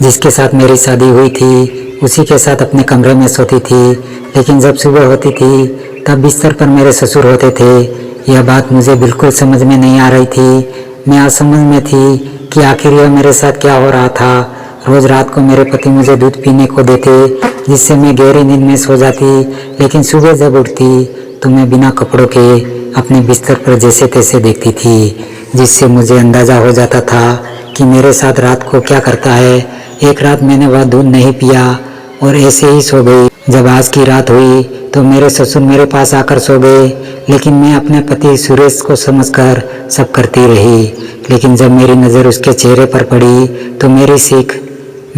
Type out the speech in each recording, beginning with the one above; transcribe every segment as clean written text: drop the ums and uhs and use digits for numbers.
जिसके साथ मेरी शादी हुई थी उसी के साथ अपने कमरे में सोती थी। लेकिन जब सुबह होती थी तब बिस्तर पर मेरे ससुर होते थे। यह बात मुझे बिल्कुल समझ में नहीं आ रही थी। मैं असमझ में थी कि आखिर यह मेरे साथ क्या हो रहा था। रोज रात को मेरे पति मुझे दूध पीने को देते, जिससे मैं गहरी नींद में सो जाती। लेकिन सुबह जब उठती तो मैं बिना कपड़ों के अपने बिस्तर पर जैसे तैसे देखती थी, जिससे मुझे अंदाजा हो जाता था कि मेरे साथ रात को क्या करता है। एक रात मैंने वह दूध नहीं पिया और ऐसे ही सो गई। जब आज की रात हुई तो मेरे ससुर मेरे पास आकर सो गए, लेकिन मैं अपने पति सुरेश को समझकर सब करती रही। लेकिन जब मेरी नज़र उसके चेहरे पर पड़ी तो मेरी सीख,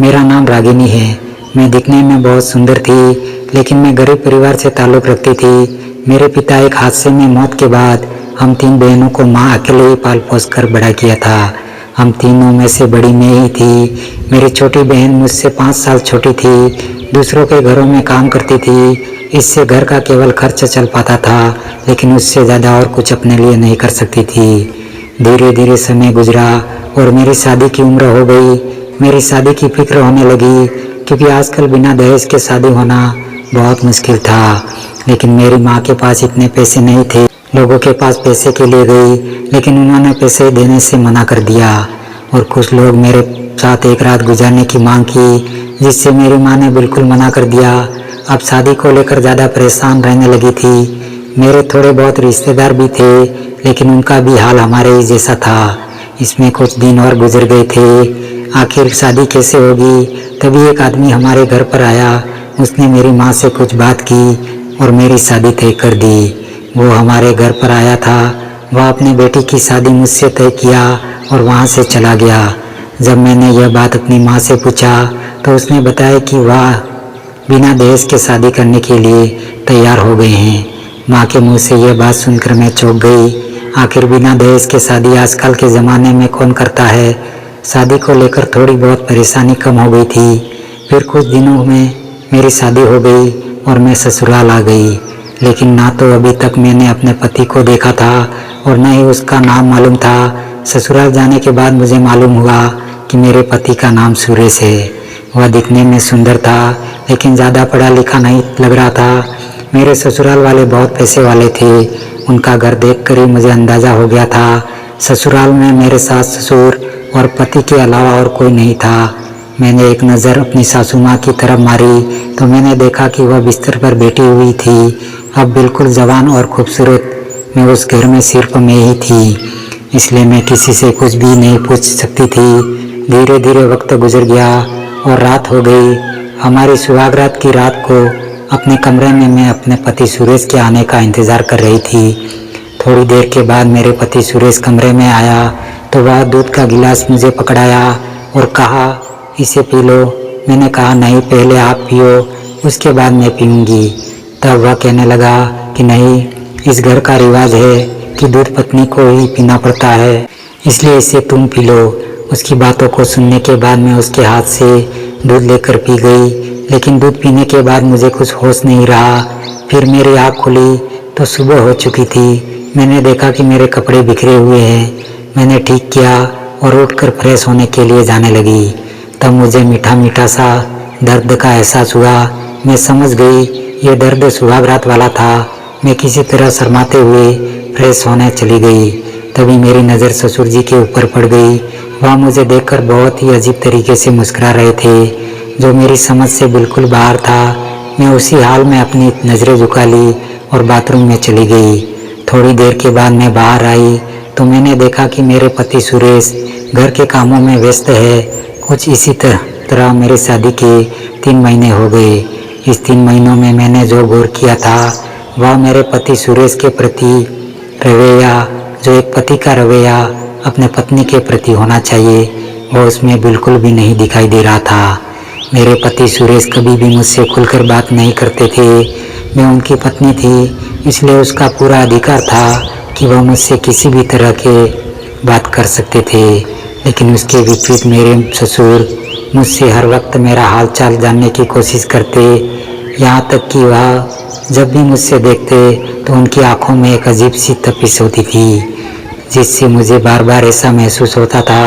मेरा नाम रागिनी है। मैं दिखने में बहुत सुंदर थी, लेकिन मैं गरीब परिवार से ताल्लुक़ रखती थी। मेरे पिता एक हादसे में मौत के बाद हम 3 बहनों को माँ अकेले ही पाल पोस कर बड़ा किया था। हम तीनों में से बड़ी मैं ही थी। मेरी छोटी बहन मुझसे 5 साल छोटी थी। दूसरों के घरों में काम करती थी, इससे घर का केवल खर्च चल पाता था, लेकिन उससे ज़्यादा और कुछ अपने लिए नहीं कर सकती थी। धीरे धीरे समय गुजरा और मेरी शादी की उम्र हो गई। मेरी शादी की फिक्र होने लगी, क्योंकि आजकल बिना दहेज के शादी होना बहुत मुश्किल था। लेकिन मेरी माँ के पास इतने पैसे नहीं थे। लोगों के पास पैसे के लिए गई, लेकिन उन्होंने पैसे देने से मना कर दिया। और कुछ लोग मेरे साथ एक रात गुजारने की मांग की, जिससे मेरी माँ ने बिल्कुल मना कर दिया। अब शादी को लेकर ज़्यादा परेशान रहने लगी थी। मेरे थोड़े बहुत रिश्तेदार भी थे, लेकिन उनका भी हाल हमारे ही जैसा था। इसमें कुछ दिन और गुजर गए थे। आखिर शादी कैसे होगी। तभी एक आदमी हमारे घर पर आया। उसने मेरी माँ से कुछ बात की और मेरी शादी तय कर दी। वो हमारे घर पर आया था। वह अपनी बेटी की शादी मुझसे तय किया और वहाँ से चला गया। जब मैंने यह बात अपनी माँ से पूछा तो उसने बताया कि वह बिना दहेज के शादी करने के लिए तैयार हो गए हैं। माँ के मुंह से यह बात सुनकर मैं चौंक गई। आखिर बिना दहेज के शादी आजकल के ज़माने में कौन करता है। शादी को लेकर थोड़ी बहुत परेशानी कम हो गई थी। फिर कुछ दिनों में मेरी शादी हो गई और मैं ससुराल आ गई। लेकिन ना तो अभी तक मैंने अपने पति को देखा था और न ही उसका नाम मालूम था। ससुराल जाने के बाद मुझे मालूम हुआ कि मेरे पति का नाम सुरेश है। वह दिखने में सुंदर था, लेकिन ज़्यादा पढ़ा लिखा नहीं लग रहा था। मेरे ससुराल वाले बहुत पैसे वाले थे। उनका घर देखकर ही मुझे अंदाज़ा हो गया था। ससुराल में मेरे सास ससुर और पति के अलावा और कोई नहीं था। मैंने एक नज़र अपनी सासू माँ की तरफ मारी तो मैंने देखा कि वह बिस्तर पर बैठी हुई थी। अब बिल्कुल जवान और खूबसूरत मैं उस घर में सिर्फ मैं ही थी, इसलिए मैं किसी से कुछ भी नहीं पूछ सकती थी। धीरे धीरे वक्त गुजर गया और रात हो गई। हमारी सुहागरात की रात को अपने कमरे में मैं अपने पति सुरेश के आने का इंतज़ार कर रही थी। थोड़ी देर के बाद मेरे पति सुरेश कमरे में आया तो वह दूध का गिलास मुझे पकड़ाया और कहा, इसे पी लो। मैंने कहा, नहीं, पहले आप पियो, उसके बाद मैं पीऊँगी। तब वह कहने लगा कि नहीं, इस घर का रिवाज है कि दूध पत्नी को ही पीना पड़ता है, इसलिए इसे तुम पी लो। उसकी बातों को सुनने के बाद मैं उसके हाथ से दूध लेकर पी गई, लेकिन दूध पीने के बाद मुझे कुछ होश नहीं रहा। फिर मेरी आँख खुली तो सुबह हो चुकी थी। मैंने देखा कि मेरे कपड़े बिखरे हुए हैं। मैंने ठीक किया और उठकर फ्रेश होने के लिए जाने लगी। तब मुझे मीठा मीठा सा दर्द का एहसास हुआ। मैं समझ गई ये दर्द सुहागरात वाला था। मैं किसी तरह शर्माते हुए फ्रेश होने चली गई। तभी मेरी नज़र ससुर जी के ऊपर पड़ गई। वह मुझे देखकर बहुत ही अजीब तरीके से मुस्कुरा रहे थे, जो मेरी समझ से बिल्कुल बाहर था। मैं उसी हाल में अपनी नज़रें झुका ली और बाथरूम में चली गई। थोड़ी देर के बाद मैं बाहर आई तो मैंने देखा कि मेरे पति सुरेश घर के कामों में व्यस्त है। कुछ इसी तरह मेरी शादी के 3 महीने हो गए। इस 3 महीनों में मैंने जो गौर किया था वह मेरे पति सुरेश के प्रति रवैया, जो एक पति का रवैया अपने पत्नी के प्रति होना चाहिए, वो उसमें बिल्कुल भी नहीं दिखाई दे रहा था। मेरे पति सुरेश कभी भी मुझसे खुलकर बात नहीं करते थे। मैं उनकी पत्नी थी, इसलिए उसका पूरा अधिकार था कि वह मुझसे किसी भी तरह के बात कर सकते थे। लेकिन उसके विपरीत मेरे ससुर मुझसे हर वक्त मेरा हाल चाल जानने की कोशिश करते। यहाँ तक कि वह जब भी मुझसे देखते तो उनकी आंखों में एक अजीब सी तपिश होती थी, जिससे मुझे बार बार ऐसा महसूस होता था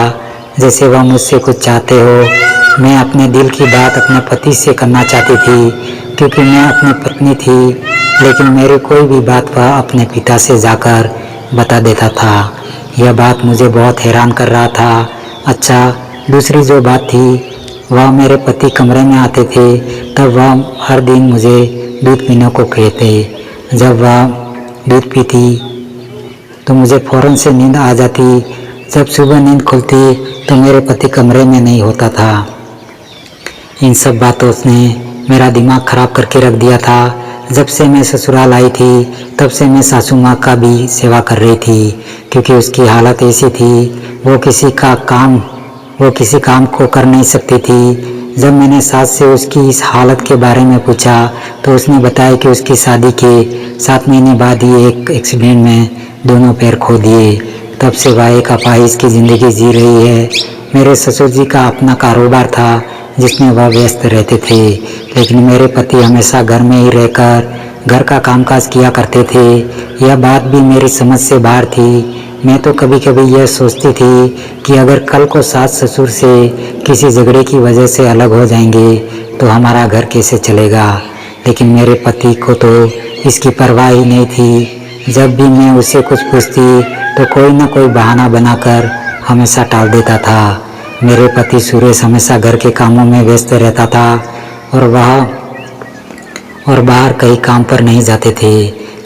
जैसे वह मुझसे कुछ चाहते हो। मैं अपने दिल की बात अपने पति से करना चाहती थी क्योंकि मैं अपनी पत्नी थी, लेकिन मेरी कोई भी बात वह अपने पिता से जाकर बता देता था। यह बात मुझे बहुत हैरान कर रहा था। अच्छा, दूसरी जो बात थी, वह मेरे पति कमरे में आते थे तब वह हर दिन मुझे दूध पीने को कहते। जब वह दूध पीती तो मुझे फ़ौरन से नींद आ जाती। जब सुबह नींद खुलती तो मेरे पति कमरे में नहीं होता था। इन सब बातों ने मेरा दिमाग ख़राब करके रख दिया था। जब से मैं ससुराल आई थी तब से मैं सासू माँ का भी सेवा कर रही थी, क्योंकि उसकी हालत ऐसी थी वो किसी काम को कर नहीं सकती थी। जब मैंने सास से उसकी इस हालत के बारे में पूछा तो उसने बताया कि उसकी शादी के 7 महीने बाद ही एक एक्सीडेंट में दोनों पैर खो दिए। तब से वह एक अपाहिज की ज़िंदगी जी रही है। मेरे ससुर जी का अपना कारोबार था जिसमें वह व्यस्त रहते थे, लेकिन मेरे पति हमेशा घर में ही रहकर घर का कामकाज किया करते थे। यह बात भी मेरी समझ से बाहर थी। मैं तो कभी कभी यह सोचती थी कि अगर कल को सास ससुर से किसी झगड़े की वजह से अलग हो जाएंगे तो हमारा घर कैसे चलेगा। लेकिन मेरे पति को तो इसकी परवाह ही नहीं थी। जब भी मैं उसे कुछ पूछती तो कोई न कोई बहाना बनाकर हमेशा टाल देता था। मेरे पति सुरेश हमेशा घर के कामों में व्यस्त रहता था और बाहर कहीं काम पर नहीं जाते थे,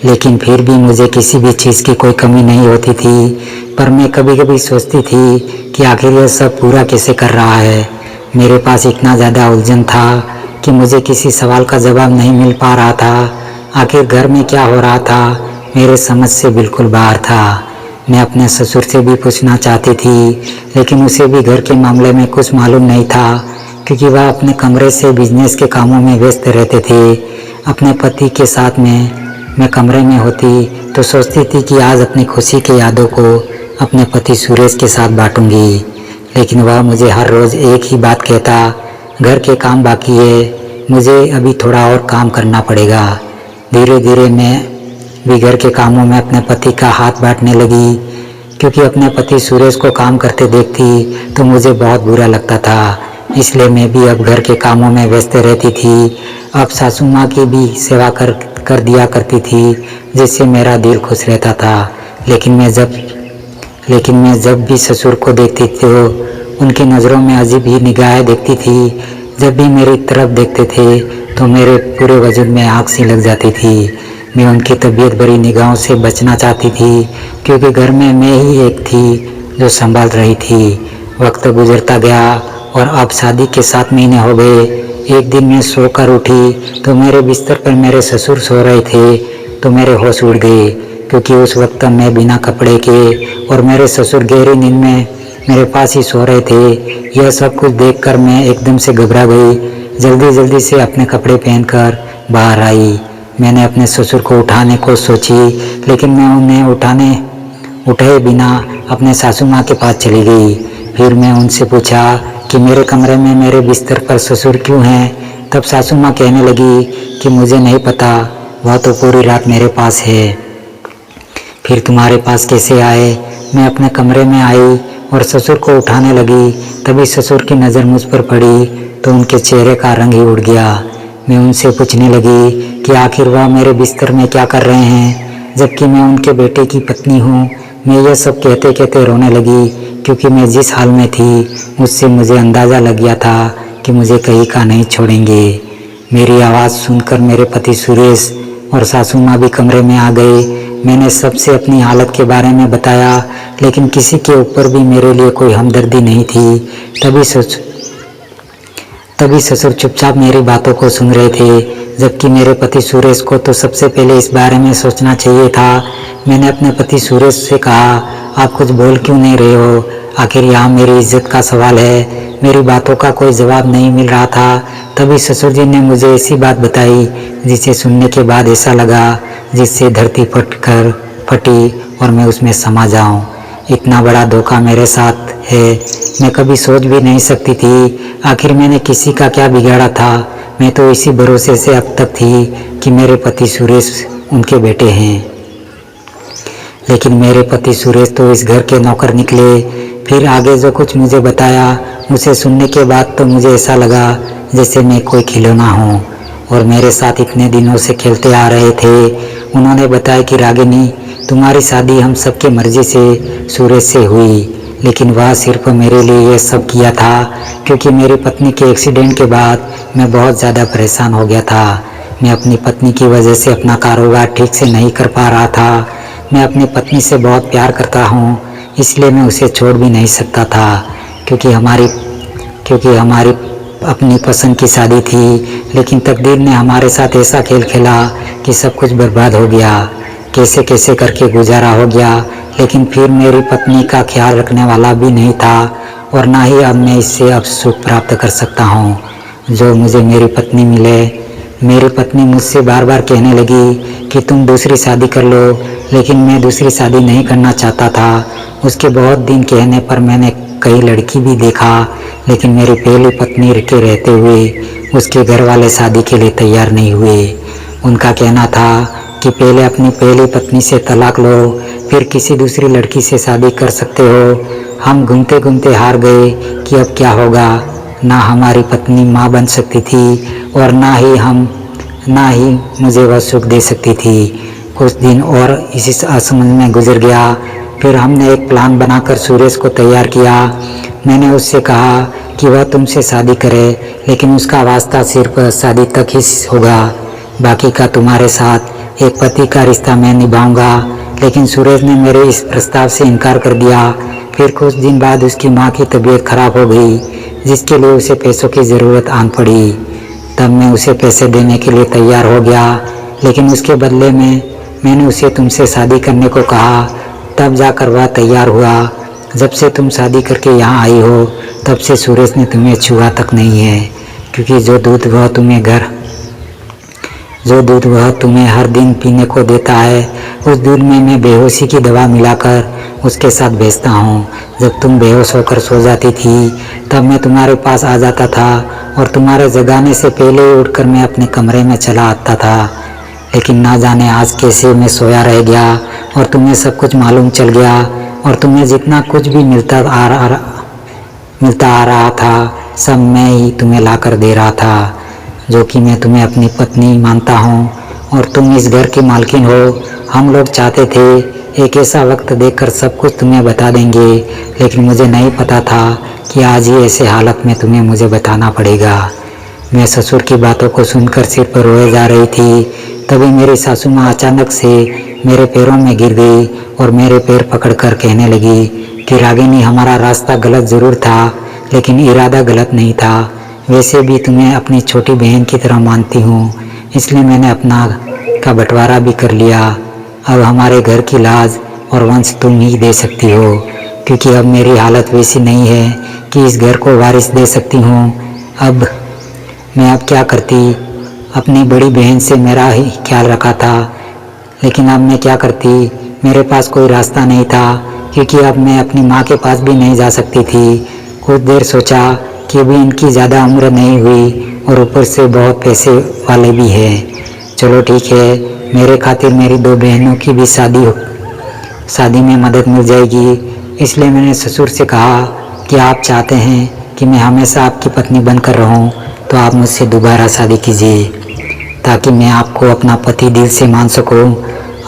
लेकिन फिर भी मुझे किसी भी चीज़ की कोई कमी नहीं होती थी। पर मैं कभी कभी सोचती थी कि आखिर यह सब पूरा कैसे कर रहा है। मेरे पास इतना ज़्यादा उलझन था कि मुझे किसी सवाल का जवाब नहीं मिल पा रहा था। आखिर घर में क्या हो रहा था मेरे समझ से बिल्कुल बाहर था। मैं अपने ससुर से भी पूछना चाहती थी, लेकिन उसे भी घर के मामले में कुछ मालूम नहीं था, क्योंकि वह अपने कमरे से बिजनेस के कामों में व्यस्त रहते थे। अपने पति के साथ में मैं कमरे में होती तो सोचती थी कि आज अपनी खुशी के यादों को अपने पति सुरेश के साथ बांटूंगी, लेकिन वह मुझे हर रोज़ एक ही बात कहता, घर के काम बाकी है, मुझे अभी थोड़ा और काम करना पड़ेगा। धीरे धीरे मैं भी घर के कामों में अपने पति का हाथ बांटने लगी, क्योंकि अपने पति सुरेश को काम करते देखती तो मुझे बहुत बुरा लगता था। इसलिए मैं भी अब घर के कामों में व्यस्त रहती थी। अब सासू माँ की भी सेवा कर दिया करती थी, जिससे मेरा दिल खुश रहता था। लेकिन मैं जब भी ससुर को देखती थी तो उनकी नज़रों में अजीब ही निगाहें देखती थी। जब भी मेरी तरफ देखते थे तो मेरे पूरे वजूद में आग सी लग जाती थी। मैं उनकी तबीयत भरी निगाहों से बचना चाहती थी, क्योंकि घर में मैं ही एक थी जो संभाल रही थी। वक्त गुजरता गया और अब शादी के 7 महीने हो गए। एक दिन मैं सोकर उठी तो मेरे बिस्तर पर मेरे ससुर सो रहे थे तो मेरे होश उड़ गए, क्योंकि उस वक्त मैं बिना कपड़े के और मेरे ससुर गहरी नींद में मेरे पास ही सो रहे थे। यह सब कुछ देखकर मैं एकदम से घबरा गई। जल्दी जल्दी से अपने कपड़े पहनकर बाहर आई। मैंने अपने ससुर को उठाने को सोची, लेकिन मैं उन्हें उठाए बिना अपने सासू माँ के पास चली गई। फिर मैं उनसे पूछा कि मेरे कमरे में मेरे बिस्तर पर ससुर क्यों हैं। तब सासू माँ कहने लगी कि मुझे नहीं पता, वह तो पूरी रात मेरे पास है। फिर तुम्हारे पास कैसे आए। मैं अपने कमरे में आई और ससुर को उठाने लगी। तभी ससुर की नज़र मुझ पर पड़ी तो उनके चेहरे का रंग ही उड़ गया। मैं उनसे पूछने लगी कि आखिर वह मेरे बिस्तर में क्या कर रहे हैं, जबकि मैं उनके बेटे की पत्नी हूँ। मैं यह सब कहते कहते रोने लगी, क्योंकि मैं जिस हाल में थी उससे मुझे अंदाज़ा लग गया था कि मुझे कहीं का नहीं छोड़ेंगे। मेरी आवाज़ सुनकर मेरे पति सुरेश और सासू माँ भी कमरे में आ गए। मैंने सबसे अपनी हालत के बारे में बताया, लेकिन किसी के ऊपर भी मेरे लिए कोई हमदर्दी नहीं थी। तभी ससुर चुपचाप मेरी बातों को सुन रहे थे, जबकि मेरे पति सुरेश को तो सबसे पहले इस बारे में सोचना चाहिए था। मैंने अपने पति सुरेश से कहा, आप कुछ बोल क्यों नहीं रहे हो, आखिर यहाँ मेरी इज्जत का सवाल है। मेरी बातों का कोई जवाब नहीं मिल रहा था। तभी ससुर जी ने मुझे ऐसी बात बताई जिसे सुनने के बाद ऐसा लगा जिससे धरती फटी और मैं उसमें समा जाऊं। इतना बड़ा धोखा मेरे साथ है, मैं कभी सोच भी नहीं सकती थी। आखिर मैंने किसी का क्या बिगाड़ा था। मैं तो इसी भरोसे से अब तक थी कि मेरे पति सुरेश उनके बेटे हैं, लेकिन मेरे पति सुरेश तो इस घर के नौकर निकले। फिर आगे जो कुछ मुझे बताया उसे सुनने के बाद तो मुझे ऐसा लगा जैसे मैं कोई खिलौना हूँ और मेरे साथ इतने दिनों से खेलते आ रहे थे। उन्होंने बताया कि रागिनी, तुम्हारी शादी हम सबके मर्जी से सूरज से हुई, लेकिन वह सिर्फ मेरे लिए यह सब किया था क्योंकि मेरी पत्नी के एक्सीडेंट के बाद मैं बहुत ज़्यादा परेशान हो गया था। मैं अपनी पत्नी की वजह से अपना कारोबार ठीक से नहीं कर पा रहा था। मैं अपनी पत्नी से बहुत प्यार करता हूँ, इसलिए मैं उसे छोड़ भी नहीं सकता था क्योंकि हमारी अपनी पसंद की शादी थी। लेकिन तकदीर ने हमारे साथ ऐसा खेल खेला कि सब कुछ बर्बाद हो गया। कैसे कैसे करके गुजारा हो गया, लेकिन फिर मेरी पत्नी का ख्याल रखने वाला भी नहीं था और ना ही अब मैं इससे अब सुख प्राप्त कर सकता हूँ जो मुझे मेरी पत्नी मिले। मेरी पत्नी मुझसे बार बार कहने लगी कि तुम दूसरी शादी कर लो, लेकिन मैं दूसरी शादी नहीं करना चाहता था। उसके बहुत दिन कहने पर मैंने कई लड़की भी देखा, लेकिन मेरी पहली पत्नी के रहते हुए उसके घर वाले शादी के लिए तैयार नहीं हुए। उनका कहना था कि पहले अपनी पहली पत्नी से तलाक लो, फिर किसी दूसरी लड़की से शादी कर सकते हो। हम घूमते घूमते हार गए कि अब क्या होगा। ना हमारी पत्नी माँ बन सकती थी और ना ही मुझे वह सुख दे सकती थी। कुछ दिन और इसी असमंजस में गुजर गया। फिर हमने एक प्लान बनाकर सुरेश को तैयार किया। मैंने उससे कहा कि वह तुमसे शादी करे, लेकिन उसका वास्ता सिर्फ शादी तक ही होगा, बाकी का तुम्हारे साथ एक पति का रिश्ता मैं निभाऊंगा। लेकिन सुरेश ने मेरे इस प्रस्ताव से इनकार कर दिया। फिर कुछ दिन बाद उसकी माँ की तबीयत खराब हो गई, जिसके लिए उसे पैसों की ज़रूरत आन पड़ी। तब मैं उसे पैसे देने के लिए तैयार हो गया, लेकिन उसके बदले में मैंने उसे तुमसे शादी करने को कहा। तब जाकर वह तैयार हुआ। जब से तुम शादी करके यहाँ आई हो, तब से सुरेश ने तुम्हें छुआ तक नहीं है, क्योंकि जो दूध वह तुम्हें हर दिन पीने को देता है, उस दूध में मैं बेहोशी की दवा मिलाकर उसके साथ भेजता हूँ। जब तुम बेहोश होकर सो जाती थी, तब मैं तुम्हारे पास आ जाता था और तुम्हारे जगाने से पहले ही उठकर मैं अपने कमरे में चला आता था। लेकिन ना जाने आज कैसे मैं सोया रह गया और तुम्हें सब कुछ मालूम चल गया, और तुम्हें जितना कुछ भी मिलता आ रहा था, सब मैं ही तुम्हें ला कर दे रहा था, जो कि मैं तुम्हें अपनी पत्नी मानता हूँ और तुम इस घर की मालकिन हो। हम लोग चाहते थे एक ऐसा वक्त देखकर सब कुछ तुम्हें बता देंगे, लेकिन मुझे नहीं पता था कि आज ही ऐसे हालत में तुम्हें मुझे बताना पड़ेगा। मैं ससुर की बातों को सुनकर सिर पर रोए जा रही थी। तभी मेरी सासू माँ अचानक से मेरे पैरों में गिर गई और मेरे पैर पकड़कर कहने लगी कि रागिनी, हमारा रास्ता गलत ज़रूर था, लेकिन इरादा गलत नहीं था। वैसे भी तुम्हें अपनी छोटी बहन की तरह मानती हूँ, इसलिए मैंने अपना का बंटवारा भी कर लिया। अब हमारे घर की लाज और वंश तुम ही दे सकती हो, क्योंकि अब मेरी हालत वैसी नहीं है कि इस घर को वारिस दे सकती हूँ। अब क्या करती, अपनी बड़ी बहन से मेरा ही ख्याल रखा था, लेकिन अब मैं क्या करती। मेरे पास कोई रास्ता नहीं था, क्योंकि अब मैं अपनी माँ के पास भी नहीं जा सकती थी। कुछ देर सोचा कि अभी इनकी ज़्यादा उम्र नहीं हुई और ऊपर से बहुत पैसे वाले भी हैं। चलो ठीक है, मेरे खातिर मेरी 2 बहनों की भी शादी में मदद मिल जाएगी। इसलिए मैंने ससुर से कहा कि आप चाहते हैं कि मैं हमेशा आपकी पत्नी बनकर रहूं, तो आप मुझसे दोबारा शादी कीजिए, ताकि मैं आपको अपना पति दिल से मान सकूं।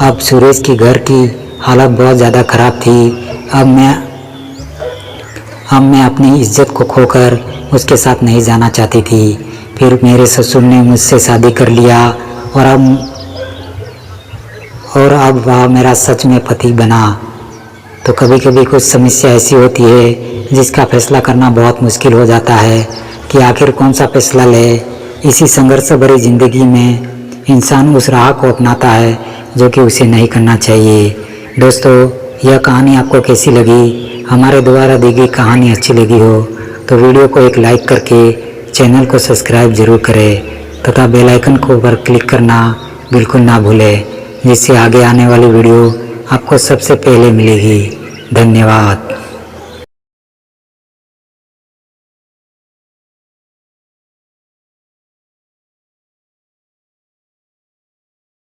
अब सुरेश की घर की हालत बहुत ज़्यादा ख़राब थी। अब मैं अपनी इज्जत को खोकर उसके साथ नहीं जाना चाहती थी। फिर मेरे ससुर ने मुझसे शादी कर लिया और अब वह मेरा सच में पति बना। तो कभी कभी कुछ समस्या ऐसी होती है जिसका फैसला करना बहुत मुश्किल हो जाता है कि आखिर कौन सा फैसला ले। इसी संघर्ष भरी ज़िंदगी में इंसान उस राह को अपनाता है जो कि उसे नहीं करना चाहिए। दोस्तों, यह कहानी आपको कैसी लगी? हमारे द्वारा दी गई कहानी अच्छी लगी हो तो वीडियो को एक लाइक करके चैनल को सब्सक्राइब जरूर करें तथा बेल आइकन को पर क्लिक करना बिल्कुल ना भूलें, जिससे आगे आने वाली वीडियो आपको सबसे पहले मिलेगी। धन्यवाद।